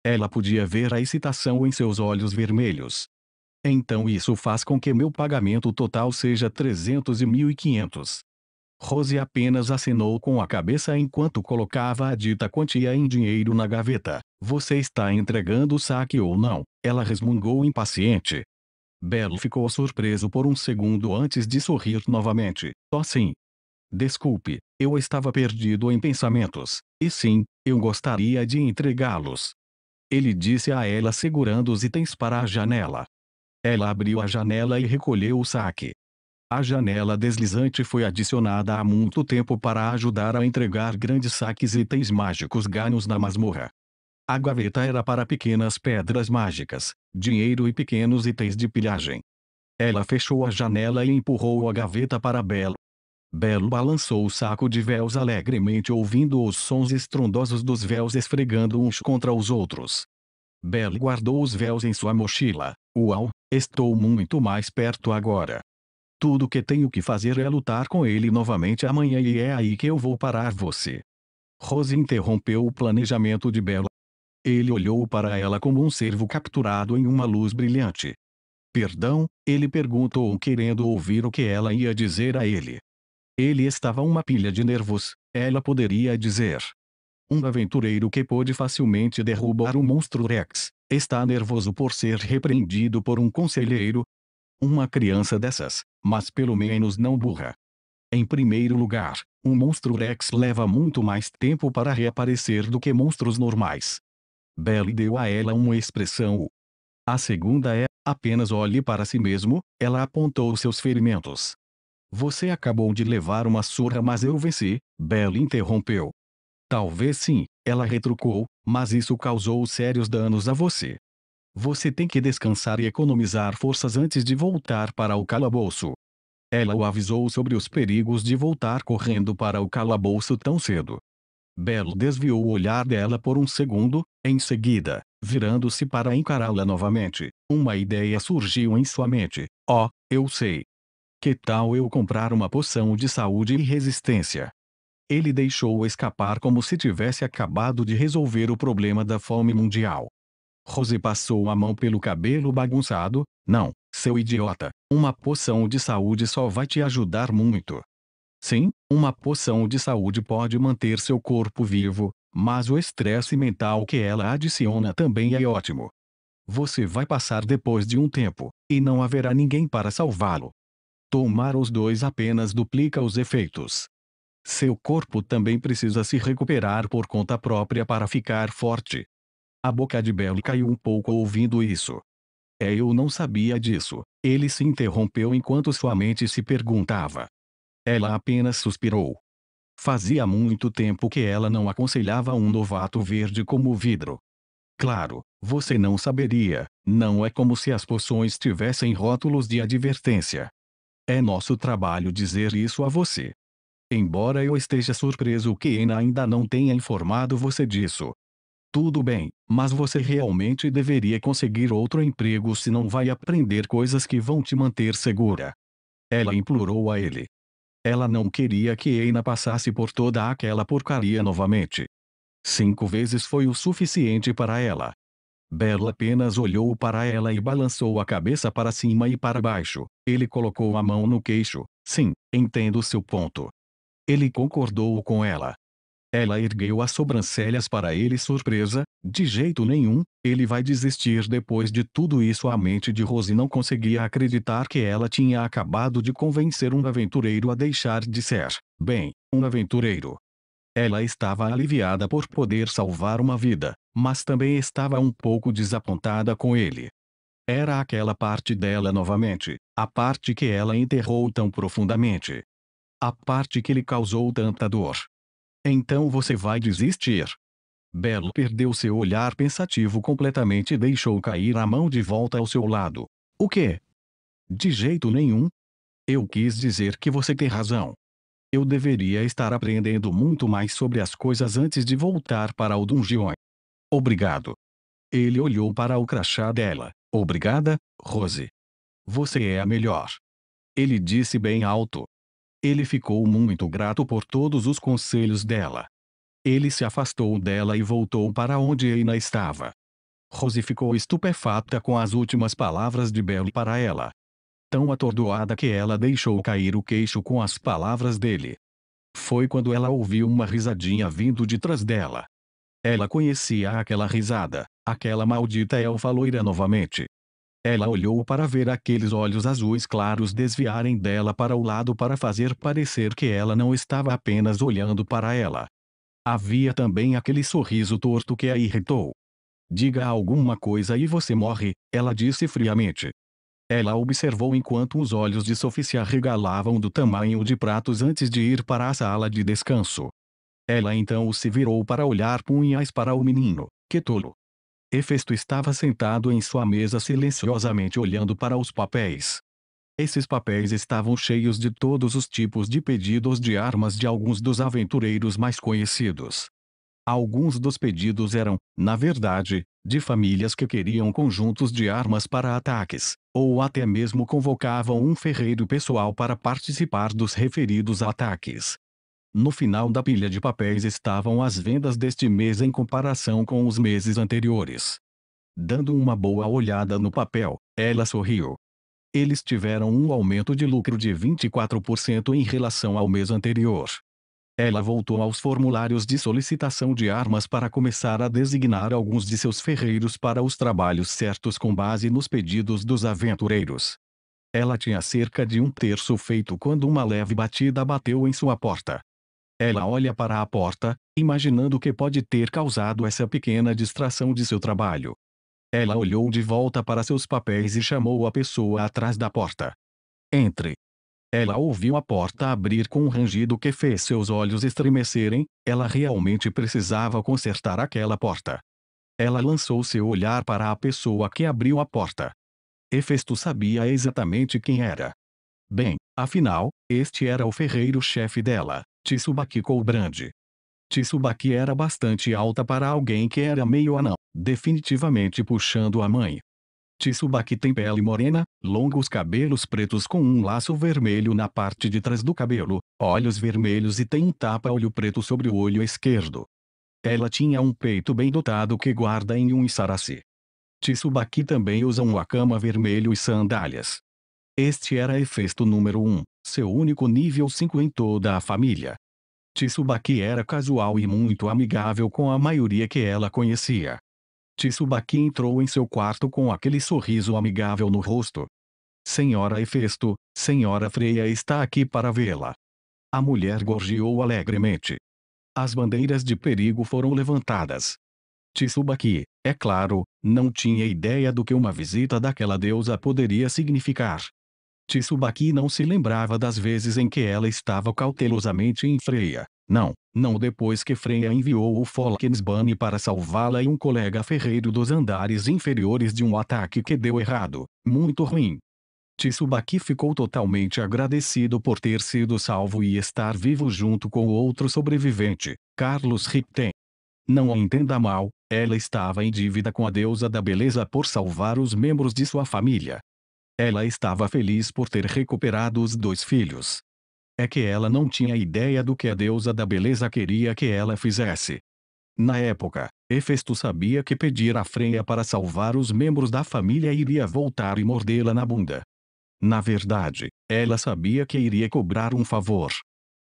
Ela podia ver a excitação em seus olhos vermelhos. Então isso faz com que meu pagamento total seja 300.500. Rose apenas acenou com a cabeça enquanto colocava a dita quantia em dinheiro na gaveta. Você está entregando o saque ou não? Ela resmungou impaciente. Belo ficou surpreso por um segundo antes de sorrir novamente. Oh sim. Desculpe, eu estava perdido em pensamentos. E sim, eu gostaria de entregá-los. Ele disse a ela segurando os itens para a janela. Ela abriu a janela e recolheu o saque. A janela deslizante foi adicionada há muito tempo para ajudar a entregar grandes saques e itens mágicos ganhos na masmorra. A gaveta era para pequenas pedras mágicas, dinheiro e pequenos itens de pilhagem. Ela fechou a janela e empurrou a gaveta para Belo. Belo balançou o saco de véus alegremente ouvindo os sons estrondosos dos véus esfregando uns contra os outros. Belo guardou os véus em sua mochila. Uau, estou muito mais perto agora. Tudo que tenho que fazer é lutar com ele novamente amanhã e é aí que eu vou parar você. Rose interrompeu o planejamento de Belo. Ele olhou para ela como um cervo capturado em uma luz brilhante. Perdão, ele perguntou querendo ouvir o que ela ia dizer a ele. Ele estava uma pilha de nervos, ela poderia dizer. Um aventureiro que pôde facilmente derrubar um monstro Rex, está nervoso por ser repreendido por um conselheiro? Uma criança dessas, mas pelo menos não burra. Em primeiro lugar, um monstro Rex leva muito mais tempo para reaparecer do que monstros normais. Belle deu a ela uma expressão. A segunda é, apenas olhe para si mesmo, ela apontou seus ferimentos. Você acabou de levar uma surra mas eu venci, Belle interrompeu. Talvez sim, ela retrucou, mas isso causou sérios danos a você. Você tem que descansar e economizar forças antes de voltar para o calabouço. Ela o avisou sobre os perigos de voltar correndo para o calabouço tão cedo. Belo desviou o olhar dela por um segundo, em seguida, virando-se para encará-la novamente, uma ideia surgiu em sua mente. Oh, eu sei. Que tal eu comprar uma poção de saúde e resistência? Ele deixou escapar como se tivesse acabado de resolver o problema da fome mundial. Rose passou a mão pelo cabelo bagunçado. Não, seu idiota, uma poção de saúde só vai te ajudar muito. Sim, uma poção de saúde pode manter seu corpo vivo, mas o estresse mental que ela adiciona também é ótimo. Você vai passar depois de um tempo, e não haverá ninguém para salvá-lo. Tomar os dois apenas duplica os efeitos. Seu corpo também precisa se recuperar por conta própria para ficar forte. A boca de Belle caiu um pouco ouvindo isso. Eu não sabia disso. Ele se interrompeu enquanto sua mente se perguntava. Ela apenas suspirou. Fazia muito tempo que ela não aconselhava um novato verde como vidro. Claro, você não saberia, não é como se as poções tivessem rótulos de advertência. É nosso trabalho dizer isso a você. Embora eu esteja surpreso que Ana ainda não tenha informado você disso. Tudo bem, mas você realmente deveria conseguir outro emprego se não vai aprender coisas que vão te manter segura. Ela implorou a ele. Ela não queria que Ana passasse por toda aquela porcaria novamente. 5 vezes foi o suficiente para ela. Bella apenas olhou para ela e balançou a cabeça para cima e para baixo. Ele colocou a mão no queixo. Sim, entendo seu ponto. Ele concordou com ela. Ela ergueu as sobrancelhas para ele surpresa. De jeito nenhum, ele vai desistir depois de tudo isso. A mente de Rose não conseguia acreditar que ela tinha acabado de convencer um aventureiro a deixar de ser, bem, um aventureiro. Ela estava aliviada por poder salvar uma vida, mas também estava um pouco desapontada com ele. Era aquela parte dela novamente, a parte que ela enterrou tão profundamente. A parte que lhe causou tanta dor. Então você vai desistir? Belo perdeu seu olhar pensativo completamente e deixou cair a mão de volta ao seu lado. O quê? De jeito nenhum. Eu quis dizer que você tem razão. Eu deveria estar aprendendo muito mais sobre as coisas antes de voltar para o dungeon. Obrigado. Ele olhou para o crachá dela. Obrigada, Rose. Você é a melhor. Ele disse bem alto. Ele ficou muito grato por todos os conselhos dela. Ele se afastou dela e voltou para onde Ana estava. Rose ficou estupefata com as últimas palavras de Belle para ela. Tão atordoada que ela deixou cair o queixo com as palavras dele. Foi quando ela ouviu uma risadinha vindo de trás dela. Ela conhecia aquela risada, aquela maldita elfa loira novamente. Ela olhou para ver aqueles olhos azuis claros desviarem dela para o lado para fazer parecer que ela não estava apenas olhando para ela. Havia também aquele sorriso torto que a irritou. Diga alguma coisa e você morre, ela disse friamente. Ela observou enquanto os olhos de Sophie se arregalavam do tamanho de pratos antes de ir para a sala de descanso. Ela então se virou para olhar punhais para o menino. Que tolo! Hefesto estava sentado em sua mesa silenciosamente olhando para os papéis. Esses papéis estavam cheios de todos os tipos de pedidos de armas de alguns dos aventureiros mais conhecidos. Alguns dos pedidos eram, na verdade, de famílias que queriam conjuntos de armas para ataques, ou até mesmo convocavam um ferreiro pessoal para participar dos referidos ataques. No final da pilha de papéis estavam as vendas deste mês em comparação com os meses anteriores. Dando uma boa olhada no papel, ela sorriu. Eles tiveram um aumento de lucro de 24% em relação ao mês anterior. Ela voltou aos formulários de solicitação de armas para começar a designar alguns de seus ferreiros para os trabalhos certos com base nos pedidos dos aventureiros. Ela tinha cerca de um terço feito quando uma leve batida bateu em sua porta. Ela olha para a porta, imaginando o que pode ter causado essa pequena distração de seu trabalho. Ela olhou de volta para seus papéis e chamou a pessoa atrás da porta. Entre. Ela ouviu a porta abrir com um rangido que fez seus olhos estremecerem. Ela realmente precisava consertar aquela porta. Ela lançou seu olhar para a pessoa que abriu a porta. Hefesto sabia exatamente quem era. Bem, afinal, este era o ferreiro-chefe dela, Tsubaki Kohlbrand. Tsubaki era bastante alta para alguém que era meio anão, definitivamente puxando a mãe. Tsubaki tem pele morena, longos cabelos pretos com um laço vermelho na parte de trás do cabelo, olhos vermelhos e tem um tapa-olho preto sobre o olho esquerdo. Ela tinha um peito bem dotado que guarda em um isarashi. Tsubaki também usa um wakama vermelho e sandálias. Este era Hefesto número 1, seu único nível 5 em toda a família. Tsubaki era casual e muito amigável com a maioria que ela conhecia. Tsubaki entrou em seu quarto com aquele sorriso amigável no rosto. Senhora Hefesto, Senhora Freya está aqui para vê-la. A mulher gorjeou alegremente. As bandeiras de perigo foram levantadas. Tsubaki, é claro, não tinha ideia do que uma visita daquela deusa poderia significar. Tsubaki não se lembrava das vezes em que ela estava cautelosamente em Freya. Não depois que Freya enviou o Falkensbane para salvá-la e um colega ferreiro dos andares inferiores de um ataque que deu errado, muito ruim. Tsubaki ficou totalmente agradecido por ter sido salvo e estar vivo junto com o outro sobrevivente, Carlos Ripten. Não a entenda mal, ela estava em dívida com a deusa da beleza por salvar os membros de sua família. Ela estava feliz por ter recuperado os 2 filhos. É que ela não tinha ideia do que a deusa da beleza queria que ela fizesse. Na época, Hefesto sabia que pedir a Freya para salvar os membros da família iria voltar e mordê-la na bunda. Na verdade, ela sabia que iria cobrar um favor.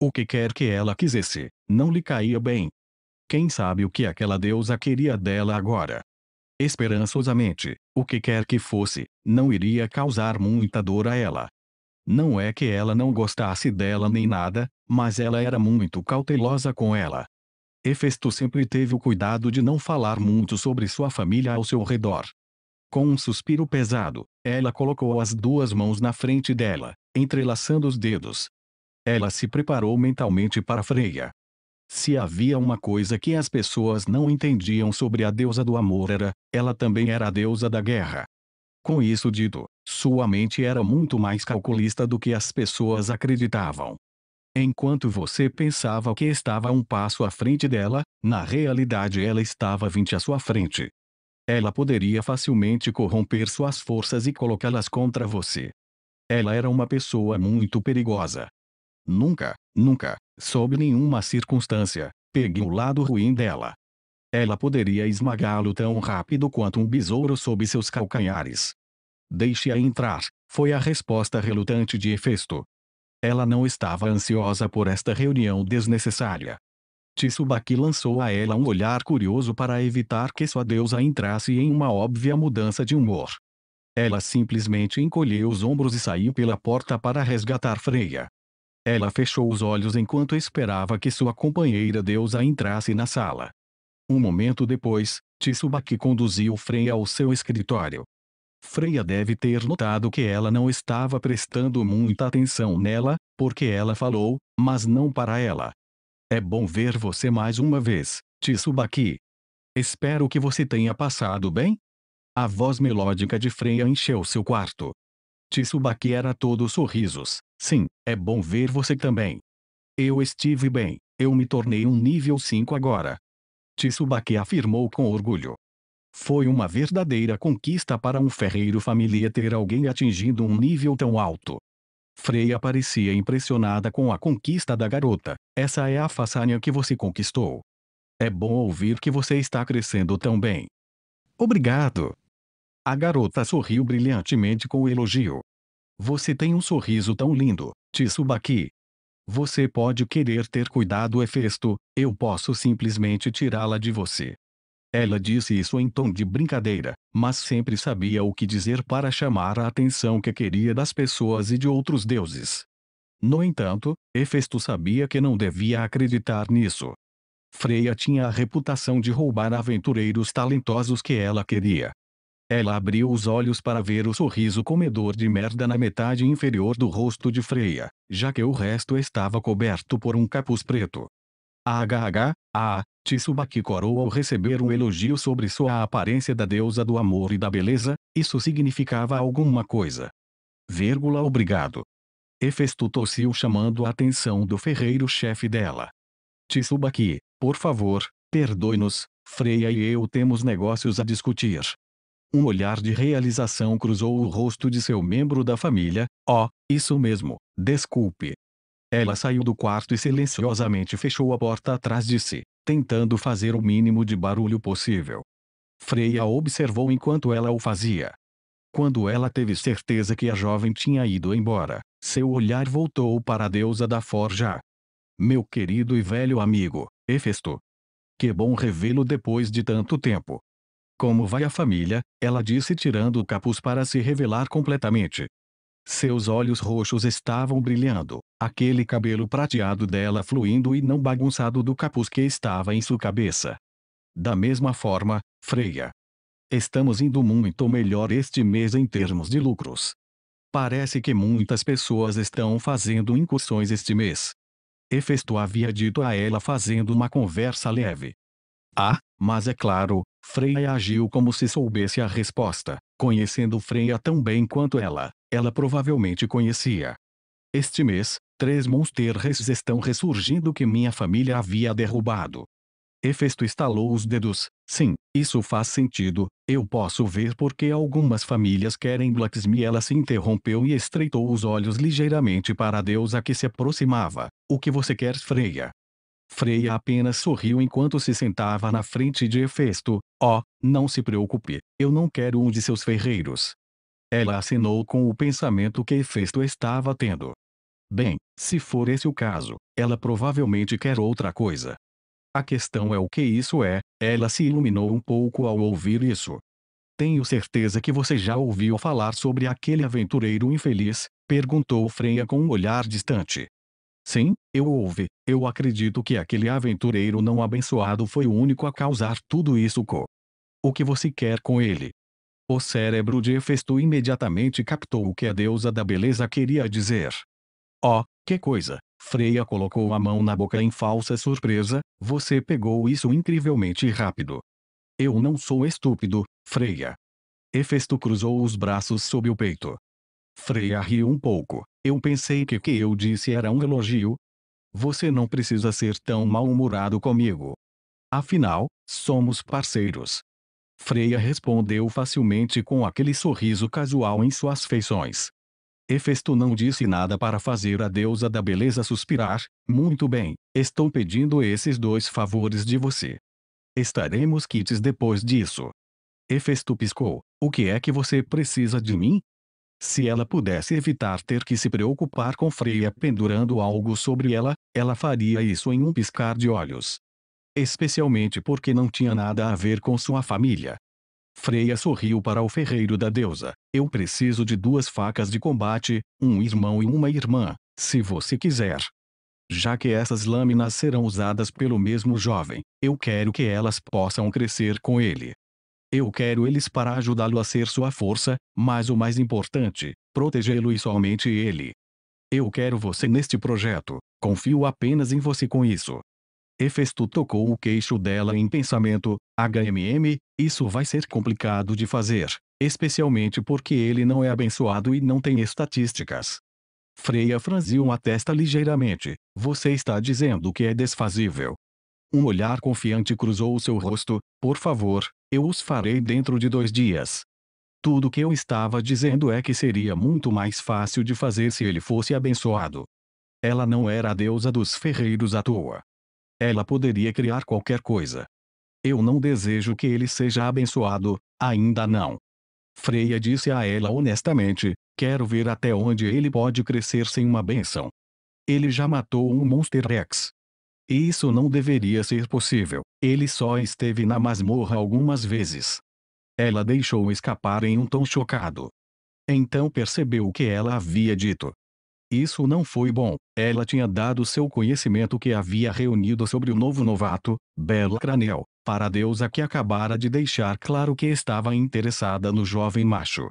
O que quer que ela quisesse, não lhe caía bem. Quem sabe o que aquela deusa queria dela agora? Esperançosamente, o que quer que fosse, não iria causar muita dor a ela. Não é que ela não gostasse dela nem nada, mas ela era muito cautelosa com ela. Hefesto sempre teve o cuidado de não falar muito sobre sua família ao seu redor. Com um suspiro pesado, ela colocou as 2 mãos na frente dela, entrelaçando os dedos. Ela se preparou mentalmente para Freya. Se havia uma coisa que as pessoas não entendiam sobre a deusa do amor ela também era a deusa da guerra. Com isso dito, sua mente era muito mais calculista do que as pessoas acreditavam. Enquanto você pensava que estava um passo à frente dela, na realidade ela estava 20 à sua frente. Ela poderia facilmente corromper suas forças e colocá-las contra você. Ela era uma pessoa muito perigosa. Nunca, sob nenhuma circunstância, pegue o lado ruim dela. Ela poderia esmagá-lo tão rápido quanto um besouro sob seus calcanhares. Deixe-a entrar, foi a resposta relutante de Hefesto. Ela não estava ansiosa por esta reunião desnecessária. Tsubaki lançou a ela um olhar curioso para evitar que sua deusa entrasse em uma óbvia mudança de humor. Ela simplesmente encolheu os ombros e saiu pela porta para resgatar Freya. Ela fechou os olhos enquanto esperava que sua companheira deusa entrasse na sala. Um momento depois, Tsubaki conduziu Freya ao seu escritório. Freya deve ter notado que ela não estava prestando muita atenção nela, porque ela falou, mas não para ela. É bom ver você mais uma vez, Tsubaki. Espero que você tenha passado bem. A voz melódica de Freya encheu seu quarto. Tsubaki era todo sorrisos. Sim, é bom ver você também. Eu estive bem, eu me tornei um nível 5 agora. Tsubaki afirmou com orgulho. Foi uma verdadeira conquista para um ferreiro família ter alguém atingindo um nível tão alto. Freya parecia impressionada com a conquista da garota. Essa é a façanha que você conquistou. É bom ouvir que você está crescendo tão bem. Obrigado. A garota sorriu brilhantemente com o elogio. Você tem um sorriso tão lindo, Tsubaki. Você pode querer ter cuidado, Hefesto, eu posso simplesmente tirá-la de você. Ela disse isso em tom de brincadeira, mas sempre sabia o que dizer para chamar a atenção que queria das pessoas e de outros deuses. No entanto, Hefesto sabia que não devia acreditar nisso. Freya tinha a reputação de roubar aventureiros talentosos que ela queria. Ela abriu os olhos para ver o sorriso comedor de merda na metade inferior do rosto de Freya, já que o resto estava coberto por um capuz preto. Tsubaki corou ao receber um elogio sobre sua aparência da deusa do amor e da beleza, isso significava alguma coisa. Obrigado. Hefesto tossiu chamando a atenção do ferreiro-chefe dela. Tsubaki, por favor, perdoe-nos, Freya e eu temos negócios a discutir. Um olhar de realização cruzou o rosto de seu membro da família. Oh, isso mesmo, desculpe. Ela saiu do quarto e silenciosamente fechou a porta atrás de si, tentando fazer o mínimo de barulho possível. Freya observou enquanto ela o fazia. Quando ela teve certeza que a jovem tinha ido embora, seu olhar voltou para a deusa da forja. Meu querido e velho amigo, Hefesto. Que bom revê-lo depois de tanto tempo. Como vai a família? Ela disse tirando o capuz para se revelar completamente. Seus olhos roxos estavam brilhando, aquele cabelo prateado dela fluindo e não bagunçado do capuz que estava em sua cabeça. Da mesma forma, Freya. Estamos indo muito melhor este mês em termos de lucros. Parece que muitas pessoas estão fazendo incursões este mês. Hefesto havia dito a ela fazendo uma conversa leve. Mas é claro, Freya agiu como se soubesse a resposta, conhecendo Freya tão bem quanto ela provavelmente conhecia. Este mês, 3 monsters estão ressurgindo que minha família havia derrubado. Hefesto estalou os dedos. Sim, isso faz sentido, eu posso ver porque algumas famílias querem Blacksmith. Ela se interrompeu e estreitou os olhos ligeiramente para a deusa que se aproximava. O que você quer, Freya? Freya apenas sorriu enquanto se sentava na frente de Hefesto. Oh, não se preocupe, eu não quero um de seus ferreiros. Ela acenou com o pensamento que Hefesto estava tendo. Bem, se for esse o caso, ela provavelmente quer outra coisa. A questão é o que isso é. Ela se iluminou um pouco ao ouvir isso. Tenho certeza que você já ouviu falar sobre aquele aventureiro infeliz? Perguntou Freya com um olhar distante. Sim, eu ouvi. Eu acredito que aquele aventureiro não abençoado foi o único a causar tudo isso. O que você quer com ele? O cérebro de Hefesto imediatamente captou o que a deusa da beleza queria dizer. Oh, que coisa! Freya colocou a mão na boca em falsa surpresa. Você pegou isso incrivelmente rápido. Eu não sou estúpido, Freya. Hefesto cruzou os braços sob o peito. Freya riu um pouco. Eu pensei que o que eu disse era um elogio. Você não precisa ser tão mal-humorado comigo. Afinal, somos parceiros. Freya respondeu facilmente com aquele sorriso casual em suas feições. Hefesto não disse nada para fazer a deusa da beleza suspirar. Muito bem, estou pedindo esses 2 favores de você. Estaremos quites depois disso. Hefesto piscou. O que é que você precisa de mim? Se ela pudesse evitar ter que se preocupar com Freya pendurando algo sobre ela, ela faria isso em um piscar de olhos. Especialmente porque não tinha nada a ver com sua família. Freya sorriu para o ferreiro da deusa. Eu preciso de 2 facas de combate, um irmão e uma irmã, se você quiser. Já que essas lâminas serão usadas pelo mesmo jovem, eu quero que elas possam crescer com ele. Eu quero eles para ajudá-lo a ser sua força, mas o mais importante, protegê-lo e somente ele. Eu quero você neste projeto, confio apenas em você com isso. Hefesto tocou o queixo dela em pensamento. Isso vai ser complicado de fazer, especialmente porque ele não é abençoado e não tem estatísticas. Freya franziu a testa ligeiramente. Você está dizendo que é desfazível. Um olhar confiante cruzou seu rosto. Por favor, eu os farei dentro de 2 dias. Tudo que eu estava dizendo é que seria muito mais fácil de fazer se ele fosse abençoado. Ela não era a deusa dos ferreiros à toa. Ela poderia criar qualquer coisa. Eu não desejo que ele seja abençoado, ainda não. Freya disse a ela honestamente, quero ver até onde ele pode crescer sem uma bênção. Ele já matou um Monster Rex. E isso não deveria ser possível, ele só esteve na masmorra algumas vezes. Ela deixou escapar em um tom chocado. Então percebeu o que ela havia dito. Isso não foi bom. Ela tinha dado seu conhecimento que havia reunido sobre o novo novato, Bela Cranel, para a deusa que acabara de deixar claro que estava interessada no jovem macho.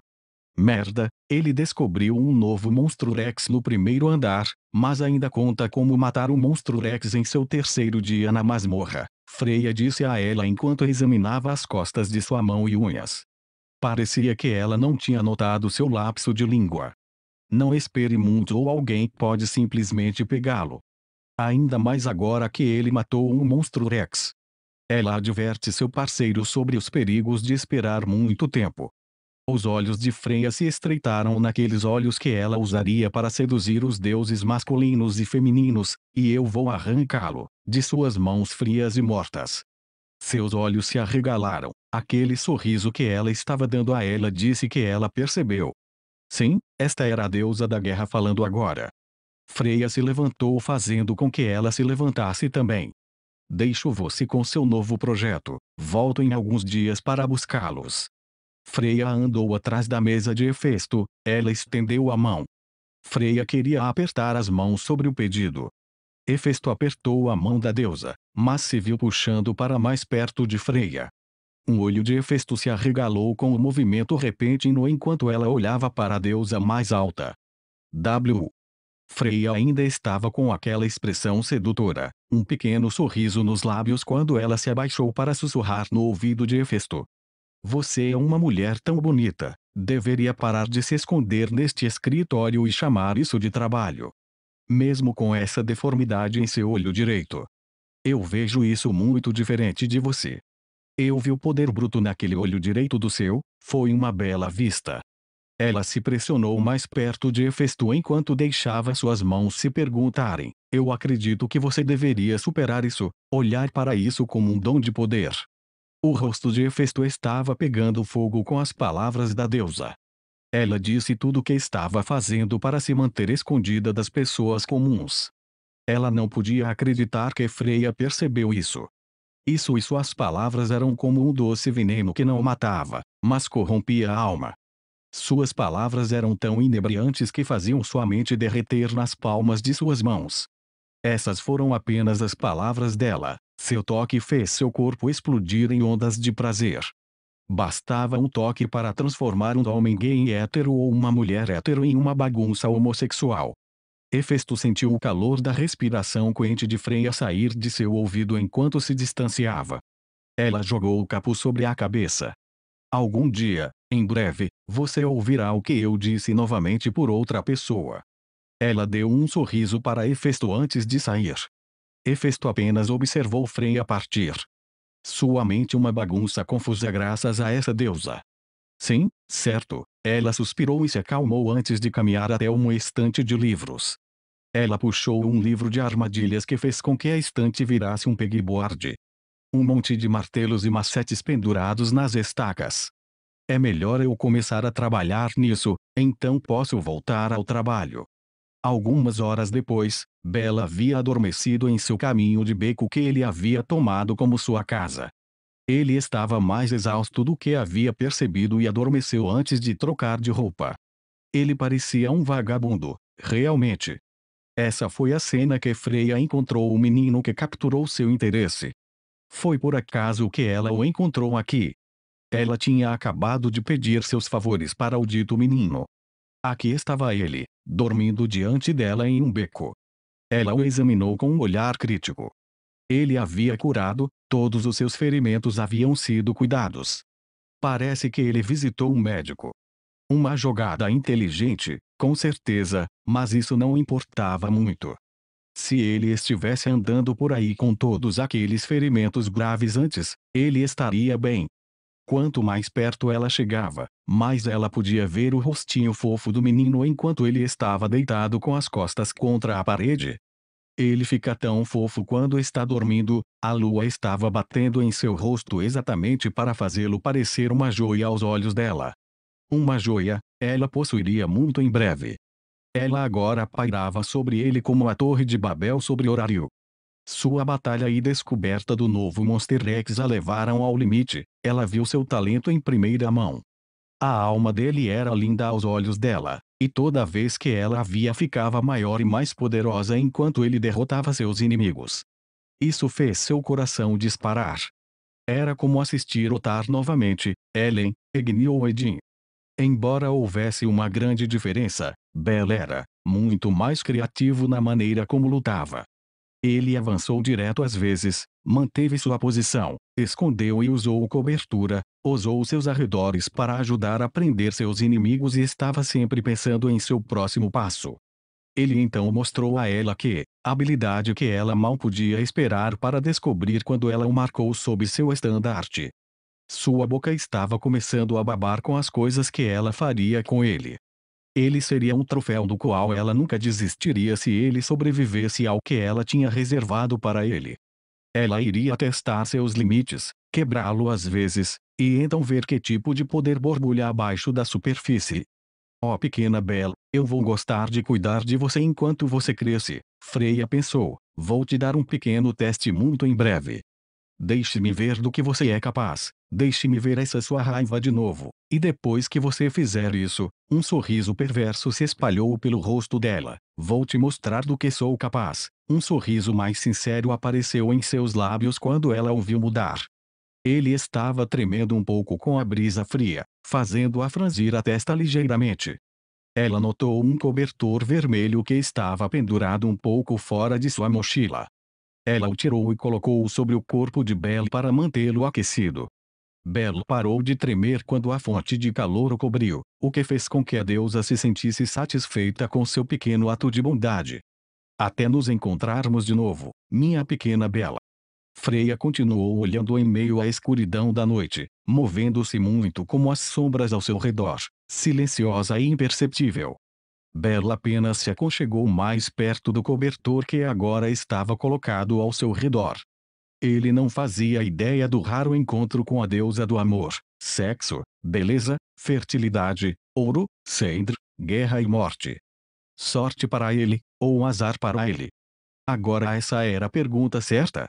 Merda, ele descobriu um novo Monstro Rex no primeiro andar, mas ainda conta como matar o Monstro Rex em seu 3º dia na masmorra, Freya disse a ela enquanto examinava as costas de sua mão e unhas. Parecia que ela não tinha notado seu lapso de língua. Não espere muito ou alguém pode simplesmente pegá-lo. Ainda mais agora que ele matou um Monstro Rex. Ela adverte seu parceiro sobre os perigos de esperar muito tempo. Os olhos de Freya se estreitaram naqueles olhos que ela usaria para seduzir os deuses masculinos e femininos, e eu vou arrancá-lo, de suas mãos frias e mortas. Seus olhos se arregalaram. Aquele sorriso que ela estava dando a ela disse que ela percebeu. Sim, esta era a deusa da guerra falando agora. Freya se levantou fazendo com que ela se levantasse também. Deixo você com seu novo projeto. Volto em alguns dias para buscá-los. Freya andou atrás da mesa de Hefesto. Ela estendeu a mão. Freya queria apertar as mãos sobre o pedido. Hefesto apertou a mão da deusa, mas se viu puxando para mais perto de Freya. Um olho de Hefesto se arregalou com um movimento repentino enquanto ela olhava para a deusa mais alta. Freya ainda estava com aquela expressão sedutora, um pequeno sorriso nos lábios quando ela se abaixou para sussurrar no ouvido de Hefesto. Você é uma mulher tão bonita, deveria parar de se esconder neste escritório e chamar isso de trabalho. Mesmo com essa deformidade em seu olho direito. Eu vejo isso muito diferente de você. Eu vi o poder bruto naquele olho direito do seu, foi uma bela vista. Ela se pressionou mais perto de Hefesto enquanto deixava suas mãos se perguntarem. Eu acredito que você deveria superar isso, olhar para isso como um dom de poder. O rosto de Hefesto estava pegando fogo com as palavras da deusa. Ela disse tudo o que estava fazendo para se manter escondida das pessoas comuns. Ela não podia acreditar que Freya percebeu isso. Isso e suas palavras eram como um doce veneno que não matava, mas corrompia a alma. Suas palavras eram tão inebriantes que faziam sua mente derreter nas palmas de suas mãos. Essas foram apenas as palavras dela. Seu toque fez seu corpo explodir em ondas de prazer. Bastava um toque para transformar um homem gay em hétero ou uma mulher hétero em uma bagunça homossexual. Hefesto sentiu o calor da respiração quente de Freya sair de seu ouvido enquanto se distanciava. Ela jogou o capuz sobre a cabeça. Algum dia, em breve, você ouvirá o que eu disse novamente por outra pessoa. Ela deu um sorriso para Hefesto antes de sair. Hefesto apenas observou Freya partir. Sua mente uma bagunça confusa graças a essa deusa. Sim, certo, ela suspirou e se acalmou antes de caminhar até uma estante de livros. Ela puxou um livro de armadilhas que fez com que a estante virasse um pegboard. Um monte de martelos e macetes pendurados nas estacas. É melhor eu começar a trabalhar nisso, então posso voltar ao trabalho. Algumas horas depois, Bela havia adormecido em seu caminho de beco que ele havia tomado como sua casa. Ele estava mais exausto do que havia percebido e adormeceu antes de trocar de roupa. Ele parecia um vagabundo, realmente. Essa foi a cena que Freya encontrou o menino que capturou seu interesse. Foi por acaso que ela o encontrou aqui. Ela tinha acabado de pedir seus favores para o dito menino. Aqui estava ele, dormindo diante dela em um beco. Ela o examinou com um olhar crítico. Ele havia curado, todos os seus ferimentos haviam sido cuidados. Parece que ele visitou um médico. Uma jogada inteligente, com certeza, mas isso não importava muito. Se ele estivesse andando por aí com todos aqueles ferimentos graves antes, ele estaria bem. Quanto mais perto ela chegava, mais ela podia ver o rostinho fofo do menino enquanto ele estava deitado com as costas contra a parede. Ele fica tão fofo quando está dormindo, a lua estava batendo em seu rosto exatamente para fazê-lo parecer uma joia aos olhos dela. Uma joia, ela possuiria muito em breve. Ela agora pairava sobre ele como a Torre de Babel sobre Horário. Sua batalha e descoberta do novo Monster X a levaram ao limite, ela viu seu talento em primeira mão. A alma dele era linda aos olhos dela, e toda vez que ela a via ficava maior e mais poderosa enquanto ele derrotava seus inimigos. Isso fez seu coração disparar. Era como assistir lutar novamente, Ellen, Egni ou Edin. Embora houvesse uma grande diferença, Bell era muito mais criativo na maneira como lutava. Ele avançou direto às vezes, manteve sua posição, escondeu e usou cobertura, usou seus arredores para ajudar a prender seus inimigos e estava sempre pensando em seu próximo passo. Ele então mostrou a ela que, habilidade que ela mal podia esperar para descobrir quando ela o marcou sob seu estandarte. Sua boca estava começando a babar com as coisas que ela faria com ele. Ele seria um troféu do qual ela nunca desistiria se ele sobrevivesse ao que ela tinha reservado para ele. Ela iria testar seus limites, quebrá-lo às vezes, e então ver que tipo de poder borbulha abaixo da superfície. Oh pequena Belle, eu vou gostar de cuidar de você enquanto você cresce, Freya pensou. Vou te dar um pequeno teste muito em breve. Deixe-me ver do que você é capaz. Deixe-me ver essa sua raiva de novo. E depois que você fizer isso, um sorriso perverso se espalhou pelo rosto dela. Vou te mostrar do que sou capaz. Um sorriso mais sincero apareceu em seus lábios quando ela o viu mudar. Ele estava tremendo um pouco com a brisa fria, fazendo-a franzir a testa ligeiramente. Ela notou um cobertor vermelho que estava pendurado um pouco fora de sua mochila. Ela o tirou e colocou-o sobre o corpo de Belle para mantê-lo aquecido. Belle parou de tremer quando a fonte de calor o cobriu, o que fez com que a deusa se sentisse satisfeita com seu pequeno ato de bondade. Até nos encontrarmos de novo, minha pequena Bella. Freya continuou olhando em meio à escuridão da noite, movendo-se muito como as sombras ao seu redor, silenciosa e imperceptível. Bella apenas se aconchegou mais perto do cobertor que agora estava colocado ao seu redor. Ele não fazia ideia do raro encontro com a deusa do amor, sexo, beleza, fertilidade, ouro, cedro, guerra e morte. Sorte para ele, ou um azar para ele? Agora essa era a pergunta certa.